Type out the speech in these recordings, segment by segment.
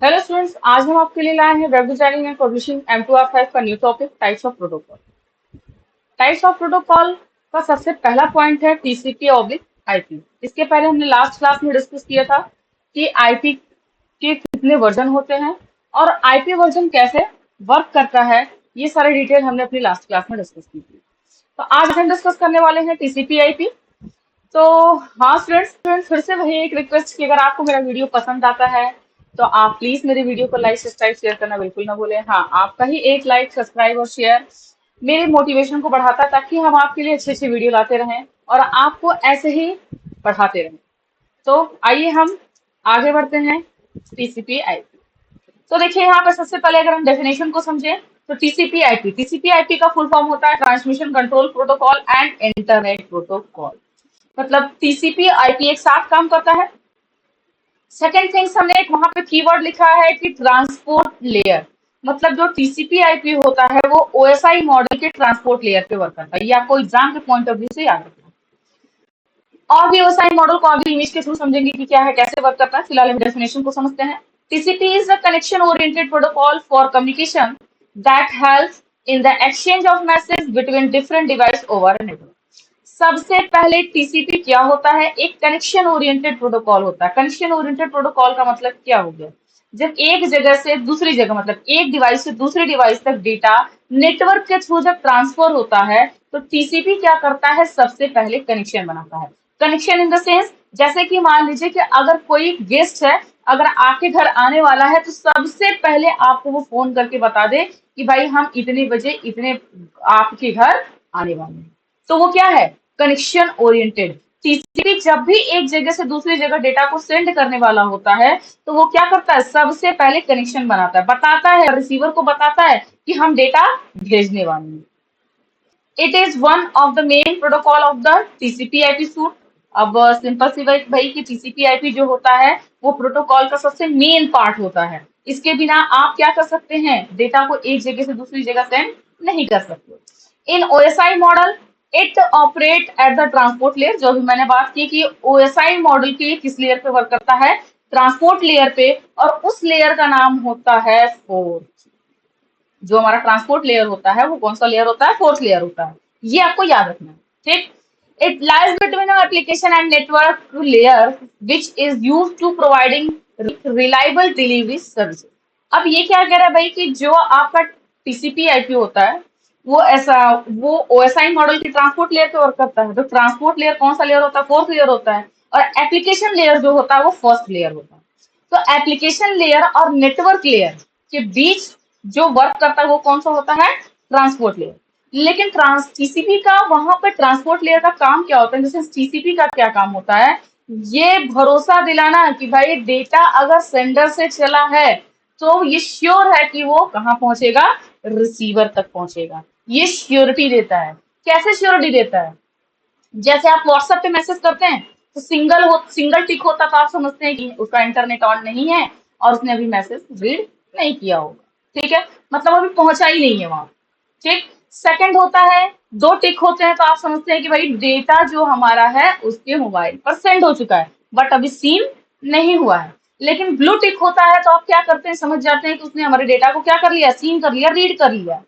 Hello students, आज हम आपके लिए लाए हैं web designing and publishing M2R5 का new topic types of protocol. Types of protocol का सबसे पहला पॉइंट है टीसीपी ऑब्लिक आईपी। इसके पहले हमने लास्ट क्लास में डिस्कस किया था कि आईपी के कितने वर्जन होते हैं और आईपी वर्जन कैसे वर्क करता है। ये सारे डिटेल हमने अपनी लास्ट क्लास में डिस्कस की थी। तो आज हम डिस्कस करने वाले हैं टीसीपी आईपी। तो हाँ स्टूडेंट्स, फिर से वही एक रिक्वेस्ट कि अगर आपको मेरा वीडियो पसंद आता है तो आप प्लीज मेरे वीडियो को लाइक सब्सक्राइब शेयर करना बिल्कुल ना भूलें। हाँ, आपका ही एक लाइक सब्सक्राइब और शेयर मेरे मोटिवेशन को बढ़ाता है ताकि हम आपके लिए अच्छे अच्छे वीडियो लाते रहें और आपको ऐसे ही बढ़ाते रहें। तो आइए हम आगे बढ़ते हैं टीसीपी आईपी। तो देखिए यहाँ पर सबसे पहले अगर हम डेफिनेशन को समझें तो टीसीपी आईपी का फुल फॉर्म होता है transmission control protocol and internet protocol. मतलब टीसीपी आईपी एक साथ काम करता है। सेकेंड थिंग्स हमने एक वहां पे कीवर्ड लिखा है कि ट्रांसपोर्ट लेयर। मतलब जो टीसीपी आईपी होता है वो ओएसआई मॉडल के ट्रांसपोर्ट लेयर पे वर्क करता है। ये आपको एग्जाम के पॉइंट ऑफ व्यू से याद रखना है। और भी ओएसआई मॉडल को अभी इमेज के थ्रू समझेंगे कि क्या है, कैसे वर्क करता है। फिलहाल हम डेफिनेशन को समझते हैं। TCP is a connection oriented protocol for communication that helps in the exchange of message between different device over network. सबसे पहले टीसीपी क्या होता है? एक कनेक्शन ओरिएंटेड प्रोटोकॉल होता है। कनेक्शन ओरिएंटेड प्रोटोकॉल का मतलब क्या हो गया? जब एक जगह से दूसरी जगह, मतलब एक डिवाइस से दूसरी डिवाइस तक डेटा नेटवर्क के थ्रू जब ट्रांसफर होता है तो टीसीपी क्या करता है? सबसे पहले कनेक्शन बनाता है। कनेक्शन इन द सेंस, जैसे कि मान लीजिए कि अगर कोई गेस्ट है, अगर आपके घर आने वाला है तो सबसे पहले आपको वो फोन करके बता दे कि भाई हम इतने बजे इतने आपके घर आने वाले हैं। तो वो क्या है? Connection oriented. टीसीपी जब भी एक जगह से दूसरी जगह डेटा को सेंड करने वाला होता है तो वो क्या करता है? सबसे पहले कनेक्शन बनाता है, बताता है, रिसीवर को बताता है कि हम डेटा भेजने वाले हैं। It is one of the main protocol of the TCP IP suit. अब सिंपल सी बात भाई कि टीसीपी आईपी जो होता है वो प्रोटोकॉल का सबसे मेन पार्ट होता है। इसके बिना आप क्या कर सकते हैं? डेटा को एक जगह से दूसरी जगह सेंड नहीं कर सकते। इन OSI model it operate at the transport layer. जो भी मैंने बात की कि ओएसआई मॉडल की किस लेयर पे वर्क करता है? ट्रांसपोर्ट लेयर पे। और उस लेयर का नाम होता है फोर्थ। जो हमारा ट्रांसपोर्ट लेयर होता है वो कौन सा लेयर होता है? फोर्थ लेयर होता है। ये आपको याद रखना है, ठीक। It lies between application and network layer which is use to providing reliable delivery service. अब ये क्या कह रहा है भाई कि जो आपका टीसीपी आईपी होता है वो ओएसआई मॉडल की ट्रांसपोर्ट लेयर पे वर्क करता है। तो ट्रांसपोर्ट लेयर कौन सा लेयर होता है? फोर्थ लेयर होता है। और एप्लीकेशन लेयर जो होता है वो फर्स्ट लेयर होता है। तो एप्लीकेशन लेयर और नेटवर्क लेयर के बीच जो वर्क करता है वो कौन सा होता है? Transport layer. लेकिन ट्रांस टीसीपी का वहां पर ट्रांसपोर्ट लेयर का काम क्या होता है? जैसे टीसीपी का क्या काम होता है? ये भरोसा दिलाना कि भाई डेटा अगर सेंडर से चला है तो ये श्योर है कि वो कहाँ पहुंचेगा? रिसीवर तक पहुंचेगा। ये श्योरिटी देता है। कैसे श्योरिटी देता है? जैसे आप व्हाट्सएप पे मैसेज करते हैं तो सिंगल टिक होता तो आप समझते हैं कि उसका इंटरनेट ऑन नहीं है और उसने अभी मैसेज रीड नहीं किया होगा, ठीक है। मतलब अभी पहुंचा ही नहीं है वहां, ठीक। सेकंड होता है, दो टिक होते हैं तो आप समझते हैं कि भाई डेटा जो हमारा है उसके मोबाइल पर सेंड हो चुका है बट अभी सीन नहीं हुआ है। लेकिन ब्लू टिक होता है तो आप क्या करते हैं? समझ जाते हैं कि उसने हमारे डेटा को क्या कर लिया? सीन कर लिया, रीड कर लिया,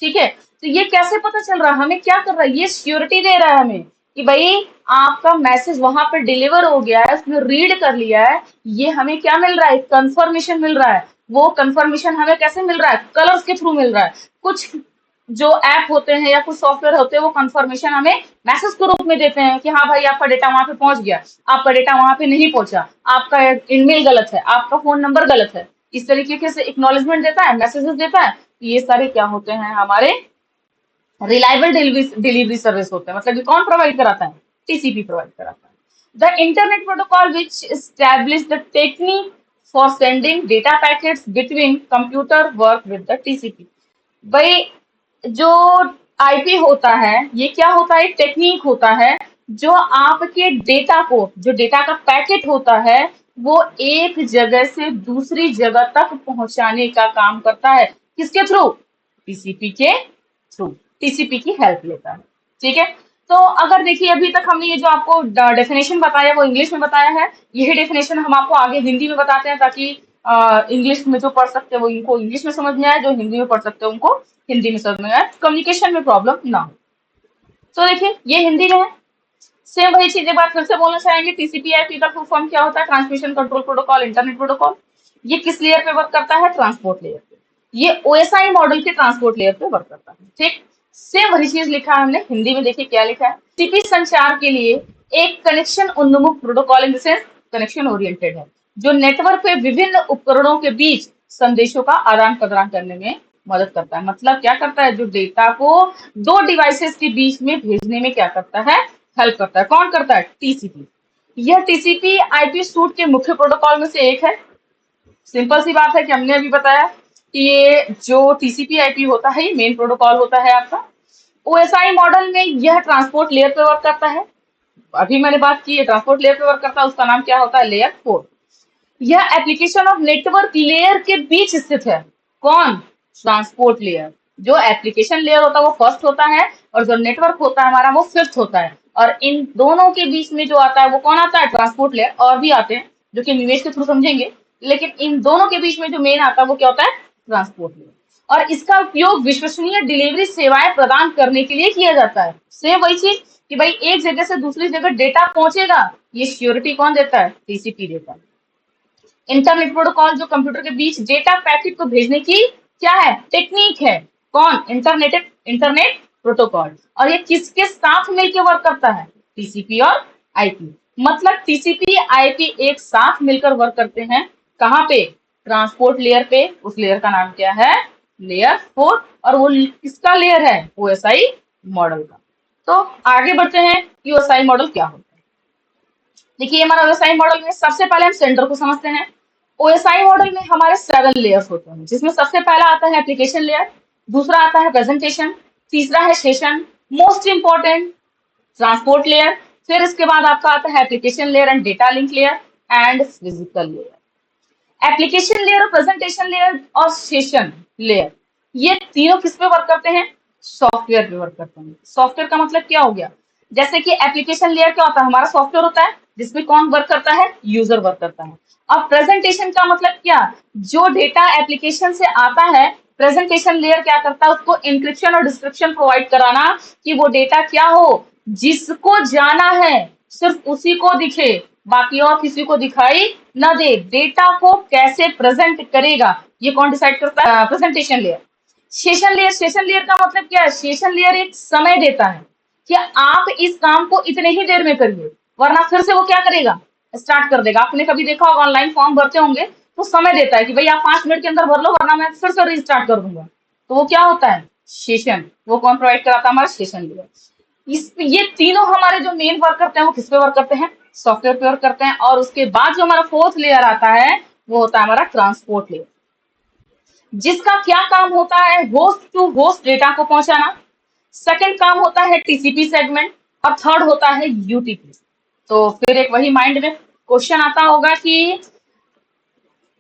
ठीक है। तो ये कैसे पता चल रहा है? हमें क्या कर रहा है? ये सिक्योरिटी दे रहा है हमें कि भाई आपका मैसेज वहां पर डिलीवर हो गया है, उसने रीड कर लिया है। ये हमें क्या मिल रहा है? कंफर्मेशन मिल रहा है। वो कंफर्मेशन हमें कैसे मिल रहा है? कलर्स के थ्रू मिल रहा है। कुछ जो ऐप होते हैं या कुछ सॉफ्टवेयर होते हैं वो कंफर्मेशन हमें मैसेज के रूप में देते हैं कि हाँ भाई आपका डेटा वहां पे पहुंच गया, आपका डेटा वहां पे नहीं पहुंचा, आपका ईमेल गलत है, आपका फोन नंबर गलत है। इस तरीके से एक्नॉलेजमेंट देता है, मैसेजेस देता है। ये सारे क्या होते हैं? हमारे रिलायबल डिलीवरी सर्विस होते हैं। मतलब ये कौन प्रोवाइड कराता है? टीसीपी प्रोवाइड कराता है। The internet protocol which establish the technique for sending data packets between computer work with the TCP. भाई जो आईपी होता है ये क्या होता है? टेक्निक होता है जो आपके डेटा को, जो डेटा का पैकेट होता है वो एक जगह से दूसरी जगह तक पहुंचाने का काम करता है। किसके थ्रू? टीसीपी के थ्रू। टीसीपी की हेल्प लेता है, ठीक है। तो अगर देखिए अभी तक हमने ये जो आपको डेफिनेशन बताया वो इंग्लिश में बताया है। यही डेफिनेशन हम आपको आगे हिंदी में बताते हैं ताकि इंग्लिश में जो पढ़ सकते हैं वो इनको इंग्लिश में समझ में आए, जो हिंदी में पढ़ सकते हैं उनको हिंदी में समझ में आए, कम्युनिकेशन में प्रॉब्लम ना हो। तो देखिए ये हिंदी में है। सेम वही चीज एक बार फिर से बोलना चाहेंगे, टीसीपी आईपी का फुल फॉर्म क्या होता है? Transmission control protocol, internet protocol. ये किस लेयर पे वर्क करता है? ट्रांसपोर्ट लेयर पे। ये ओएसआई मॉडल के ट्रांसपोर्ट लेयर पे वर्क करता है। ठीक, सेम वही चीज लिखा है हमने हिंदी में। देखिए क्या लिखा है, टीसीपी संचार के लिए एक कनेक्शन उन्मुख protocol, in the sense connection oriented है, जो नेटवर्क पे विभिन्न उपकरणों के बीच संदेशों का आदान प्रदान करने में मदद करता है। मतलब क्या करता है, जो डेटा को दो डिवाइसेस के बीच में भेजने में क्या करता है, हेल्प करता है। कौन करता है? टीसीपी। यह टीसीपी आईपी सूट के मुख्य प्रोटोकॉल में से एक है। सिंपल सी बात है कि हमने अभी बताया कि ये जो टीसीपी आईपी होता है ये मेन प्रोटोकॉल होता है आपका। ओएसआई मॉडल में यह ट्रांसपोर्ट लेयर पे वर्क करता है। अभी मैंने बात की है ट्रांसपोर्ट लेयर पे वर्क करता है, उसका नाम क्या होता है? लेयर 4। यह एप्लीकेशन ऑफ नेटवर्क लेयर के बीच स्थित है। कौन? Transport layer. जो एप्लीकेशन लेयर होता है वो फर्स्ट होता है, और जो नेटवर्क होता है हमारा वो फिफ्थ होता है। और इन दोनों के बीच में जो आता है वो कौन आता है? Transport layer. और भी आते हैं जो कि इमेज के थ्रू समझेंगे, लेकिन इन दोनों के बीच में जो मेन आता है वो क्या होता है? Transport layer. और इसका उपयोग विश्वसनीय डिलीवरी सेवाएं प्रदान करने के लिए किया जाता है। सेम वही चीज कि भाई एक जगह से दूसरी जगह डेटा पहुंचेगा, ये श्योरिटी कौन देता है? टीसीपी देता है। इंटरनेट प्रोटोकॉल जो कंप्यूटर के बीच डेटा पैकेट को भेजने की क्या है? टेक्निक है। कौन? Internet protocol. और ये किसके साथ मिलकर वर्क करता है? टीसीपी और आईपी। मतलब टीसीपी आईपी एक साथ मिलकर वर्क करते हैं। कहाँ पे? ट्रांसपोर्ट लेयर पे। उस लेयर का नाम क्या है? लेयर 4। और वो किसका लेयर है? ओएसआई मॉडल का। तो आगे बढ़ते हैं कि ओएसआई मॉडल क्या होता है। देखिए हमारा ओएसआई मॉडल में सबसे पहले हम सेंडर को समझते हैं। ओएसआई मॉडल में हमारे 7 लेयर्स होते हैं, जिसमें सबसे पहला आता है एप्लीकेशन लेयर, दूसरा आता है प्रेजेंटेशन, तीसरा है session, most important transport layer, फिर इसके बाद आपका आता है application layer and data link layer and physical layer. Application layer और प्रेजेंटेशन लेयर और सेशन लेयर, ये तीनों किस पे वर्क करते हैं? सॉफ्टवेयर पे वर्क करते हैं। सॉफ्टवेयर का मतलब क्या हो गया? जैसे कि एप्लीकेशन लेयर क्या होता है? हमारा सॉफ्टवेयर होता है जिसमें कौन वर्क करता है? यूजर वर्क करता है। अब प्रेजेंटेशन का मतलब क्या? जो डेटा एप्लीकेशन से आता है, प्रेजेंटेशन लेयर क्या करता है? उसको इंक्रिप्शन और डिस्क्रिप्शन प्रोवाइड कराना कि वो डेटा क्या हो, जिसको जाना है सिर्फ उसी को दिखे, बाकी और किसी को दिखाई ना दे। डेटा को कैसे प्रेजेंट करेगा ये कौन डिसाइड करता है? Presentation layer. सेशन लेयर का मतलब क्या है? सेशन लेयर एक समय देता है कि आप इस काम को इतने ही देर में करिए, वरना फिर से वो क्या करेगा? स्टार्ट कर देगा। आपने कभी देखा होगा ऑनलाइन फॉर्म भरते होंगे तो समय देता है कि भाई आप 5 मिनट के अंदर भर लो, वरना मैं फिर से रिस्टार्ट कर दूंगा। तो वो क्या होता है? सेशन। वो कौन प्रोवाइड कराता है? हमारा सेशन लेयर। इस ये तीनों हमारे जो मेन वर्क करते हैं वो किस पे वर्क करते हैं? सॉफ्टवेयर पे वर्क करते हैं। और उसके बाद जो हमारा फोर्थ लेयर आता है वो होता है हमारा ट्रांसपोर्ट लेयर, जिसका क्या काम होता है? होस्ट टू होस्ट डेटा को पहुंचाना। सेकंड काम होता है टीसीपी सेगमेंट, और थर्ड होता है यूटीपी। तो फिर एक वही माइंड में क्वेश्चन आता होगा कि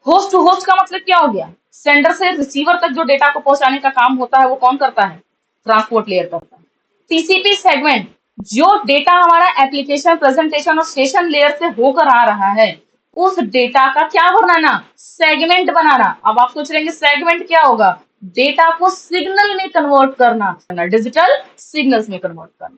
होस्ट टू होस्ट का मतलब क्या हो गया? सेंडर से रिसीवर तक जो डेटा को पहुंचाने का काम होता है वो कौन करता है? ट्रांसपोर्ट लेयर करता है। टीसीपी सेगमेंट, जो डेटा हमारा एप्लीकेशन, प्रेजेंटेशन और सेशन लेयर से होकर आ रहा है, उस डेटा का क्या बनाना? सेगमेंट बनाना। अब आप सोच रहे हैं सेगमेंट क्या होगा? डेटा को सिग्नल में कन्वर्ट करना, डिजिटल सिग्नल्स में कन्वर्ट करना।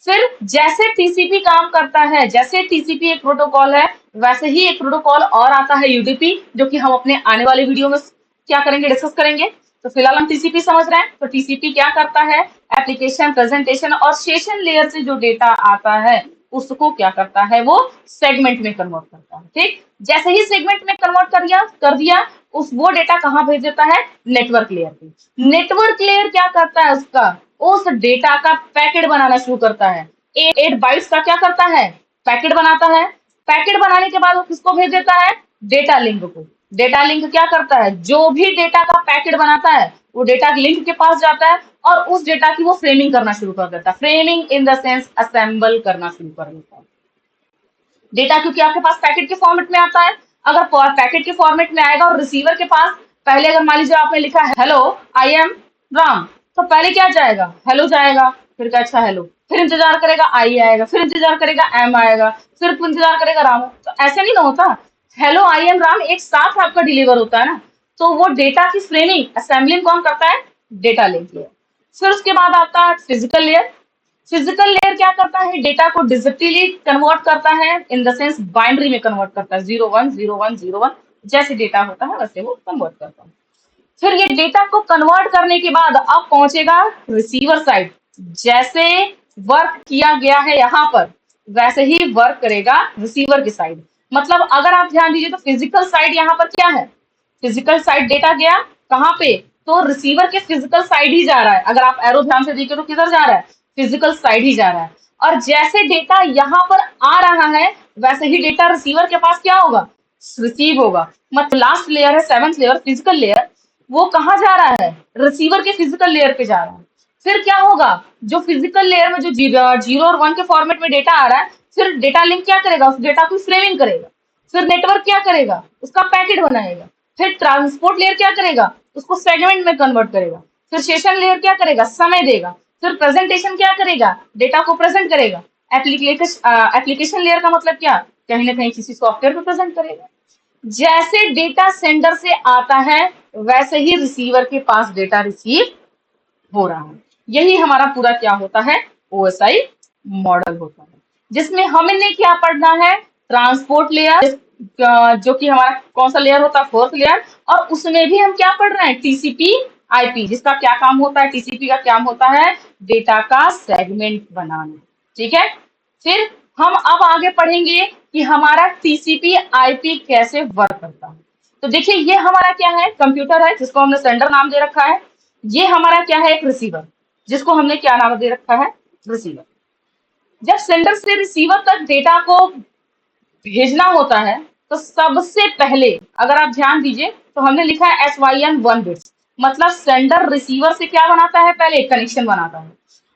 फिर जैसे टीसीपी काम करता है, जैसे टीसीपी एक प्रोटोकॉल है, वैसे ही एक प्रोटोकॉल और आता है यूडीपी, जो कि हम अपने आने वाले वीडियो में क्या करेंगे? डिस्कस करेंगे। तो फिलहाल हम टीसीपी समझ रहे हैं। तो टीसीपी क्या करता है? एप्लीकेशन, प्रेजेंटेशन और सेशन लेयर से जो डेटा आता है उसको क्या करता है? वो सेगमेंट में कन्वर्ट करता है। ठीक, जैसे ही सेगमेंट में कन्वर्ट कर दिया उस वो डेटा कहाँ भेज देता है? नेटवर्क लेयर पे। नेटवर्क लेयर क्या करता है? उसका उस डेटा का पैकेट बनाना शुरू करता है। 8 बाइट्स का क्या करता है? पैकेट बनाता है। पैकेट बनाने के बाद वो किसको भेज देता है? डेटा लिंक को। डेटा लिंक क्या करता है? जो भी डेटा का पैकेट बनाता है वो डेटा लिंक के पास जाता है और उस डेटा की वो फ्रेमिंग करना शुरू कर देता है। Framing in the sense assemble करना शुरू कर देता है। डेटा क्योंकि आपके पास पैकेट के फॉर्मेट में आता है, अगर पैकेट के फॉर्मेट में आएगा और रिसीवर के पास पहले अगर मान लीजिए आपने लिखा है हेलो आई एम राम, तो पहले क्या जाएगा? हेलो जाएगा। फिर क्या? अच्छा हेलो। फिर इंतजार करेगा आई आएगा, फिर इंतजार करेगा एम आएगा, फिर इंतजार करेगा राम। तो ऐसे नहीं ना होता। हेलो आई एम राम एक साथ आपका डिलीवर होता है ना, तो वो डेटा की फ्रेमिंग असेंबलिंग कौन करता है? Data link layer. फिर उसके बाद आता है फिजिकल लेयर। फिजिकल लेयर क्या करता है? डेटा को डिजिटली कन्वर्ट करता है, इन द सेंस बाइनरी में कन्वर्ट करता है, 010101 जैसे डेटा होता है वैसे वो कन्वर्ट करता है। फिर ये डेटा को कन्वर्ट करने के बाद अब पहुंचेगा रिसीवर साइड। जैसे वर्क किया गया है यहाँ पर, वैसे ही वर्क करेगा रिसीवर की साइड। मतलब अगर आप ध्यान दीजिए तो फिजिकल साइड यहाँ पर क्या है? फिजिकल साइड डेटा गया कहाँ पे? तो रिसीवर के फिजिकल साइड ही जा रहा है। अगर आप एरो ध्यान से देखिए तो किधर जा रहा है? फिजिकल साइड ही जा रहा है। और जैसे डेटा यहाँ पर आ रहा है, वैसे ही डेटा रिसीवर के पास क्या होगा? रिसीव होगा। मतलब लास्ट लेयर है, सेवंथ लेयर, फिजिकल लेयर, वो कहाँ जा रहा है? रिसीवर के फिजिकल लेयर पे जा रहा है। फिर क्या होगा? जो फिजिकल लेयर में जो जीरो और वन के फॉर्मेट में डेटा आ रहा है, फिर डेटा लिंक क्या करेगा? उस डेटा को फ्रेमिंग करेगा। फिर नेटवर्क क्या करेगा? उसका पैकेट बनाएगा। फिर ट्रांसपोर्ट लेयर क्या करेगा? उसको सेगमेंट में कन्वर्ट करेगा। फिर सेशन लेयर क्या करेगा? समय देगा। फिर प्रेजेंटेशन क्या करेगा? डेटा को प्रेजेंट करेगा। एप्लीकेशन लेयर का मतलब क्या? कहीं ना कहीं किसी सॉफ्टवेयर पे प्रेजेंट करेगा। जैसे डेटा सेंडर से आता है, वैसे ही रिसीवर के पास डेटा रिसीव हो रहा है। यही हमारा पूरा क्या होता है? ओएसआई मॉडल होता है, जिसमें हमने क्या पढ़ना है? ट्रांसपोर्ट लेयर, जो कि हमारा कौन सा लेयर होता है? Fourth layer. और उसमें भी हम क्या पढ़ रहे हैं? टीसीपी आईपी, जिसका क्या काम होता है? टीसीपी का काम होता है डेटा का सेगमेंट बनाना। ठीक है। फिर हम अब आगे पढ़ेंगे कि हमारा टीसीपी आईपी कैसे वर्क करता है। तो देखिए, ये हमारा क्या है? कंप्यूटर है, जिसको हमने सेंडर नाम दे रखा है। ये हमारा क्या है? एक रिसीवर, जिसको हमने क्या नाम दे रखा है? रिसीवर। जब सेंडर से रिसीवर तक डेटा को भेजना होता है, तो सबसे पहले अगर आप ध्यान दीजिए तो हमने लिखा है SYN 1 बिट्स। मतलब सेंडर रिसीवर से क्या बनाता है? पहले कनेक्शन बनाता है,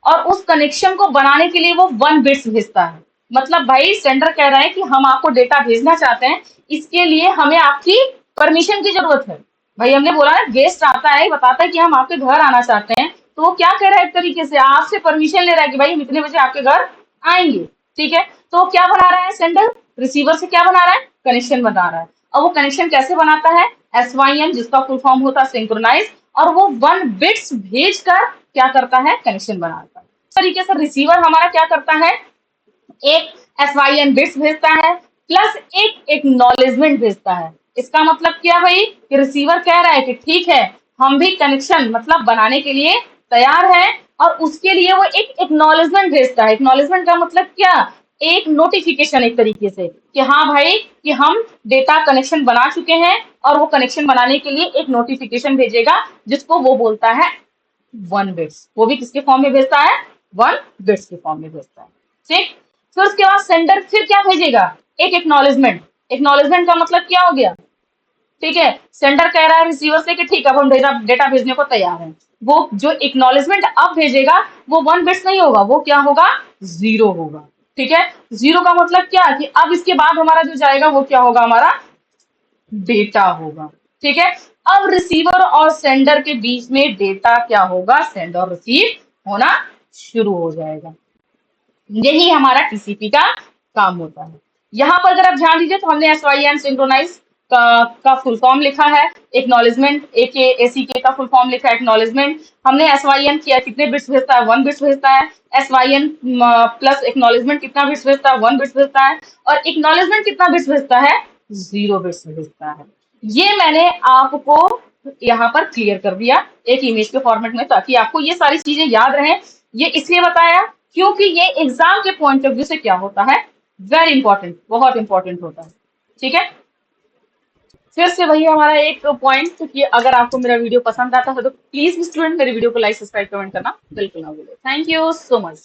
और उस कनेक्शन को बनाने के लिए वो 1 बिट्स भेजता है। मतलब भाई सेंडर कह रहा है कि हम आपको डेटा भेजना चाहते हैं, इसके लिए हमें आपकी परमिशन की जरूरत है। भाई हमने बोला ना, गेस्ट आता है, बताता है कि हम आपके घर आना चाहते हैं, तो वो क्या कह रहा है? एक तरीके से आपसे परमिशन ले रहा है कि भाई हम इतने बजे आपके घर आएंगे। ठीक है। तो वो क्या बना रहा है? सेंडर रिसीवर से क्या बना रहा है? कनेक्शन बना रहा है। और वो कनेक्शन कैसे बनाता है? SYN, जिसका फुल फॉर्म होता है सिंक्रोनाइज। और वो 1 बिट्स भेज कर क्या करता है? कनेक्शन बनाता है। इस तरीके से रिसीवर हमारा क्या करता है? एक SYN बिट्स भेजता है, प्लस एक एक्नॉलेजमेंट भेजता है। इसका मतलब क्या भाई? कि रिसीवर कह रहा है कि ठीक है, हम भी कनेक्शन मतलब बनाने के लिए तैयार है, और उसके लिए वो एक एक्नॉलेजमेंट भेजता है। एक्नॉलेजमेंट का मतलब क्या? एक नोटिफिकेशन, एक तरीके से कि हाँ भाई, कि हम डेटा कनेक्शन बना चुके हैं, और वो कनेक्शन बनाने के लिए एक नोटिफिकेशन भेजेगा, जिसको वो बोलता है 1 बिट्स। वो भी किसके फॉर्म में भेजता है? 1 बिट्स के फॉर्म में भेजता है। ठीक। फिर उसके बाद सेंडर फिर क्या भेजेगा? एक एक्नॉलेजमेंट। एक्नॉलेजमेंट का मतलब क्या हो गया? ठीक है, सेंडर कह रहा है रिसीवर से कि ठीक है, अब हम डेटा भेजने को तैयार हैं। वो जो एक्नॉलेजमेंट अब भेजेगा, वो 1 बिट्स नहीं होगा, वो क्या होगा? 0 होगा। ठीक है। 0 का मतलब क्या? कि अब इसके बाद हमारा जो जाएगा वो क्या होगा? हमारा डेटा होगा। ठीक है। अब रिसीवर और सेंडर के बीच में डेटा क्या होगा? सेंड और रिसीव होना शुरू हो जाएगा। यही हमारा टीसीपी का काम होता है। यहाँ पर अगर आप ध्यान दीजिए तो हमने SYN सिंक्रोनाइज का फुल फॉर्म लिखा है, एक्नॉलेजमेंट, ACK का फुल फॉर्म लिखा है एक्नॉलेजमेंट। हमने SYN किया, कितने बिट्स भेजता है? 1 बिट्स भेजता है। SYN प्लस एक्नॉलेजमेंट कितना बिट्स भेजता है? 1 बिट्स भेजता है। और एक्नॉलेजमेंट कितना बिट्स भेजता है? 0 बिट्स भेजता है। ये मैंने आपको यहाँ पर क्लियर कर दिया एक इमेज के फॉर्मेट में, ताकि आपको ये सारी चीजें याद रहें। ये इसलिए बताया क्योंकि ये एग्जाम के पॉइंट ऑफ व्यू से क्या होता है? वेरी इंपॉर्टेंट, बहुत इंपॉर्टेंट होता है। ठीक है। फिर से वही हमारा एक पॉइंट कि अगर आपको मेरा वीडियो पसंद आता है तो प्लीज स्टूडेंट मेरे वीडियो को लाइक, सब्सक्राइब, कमेंट करना बिल्कुल ना भूलें। Thank you so much.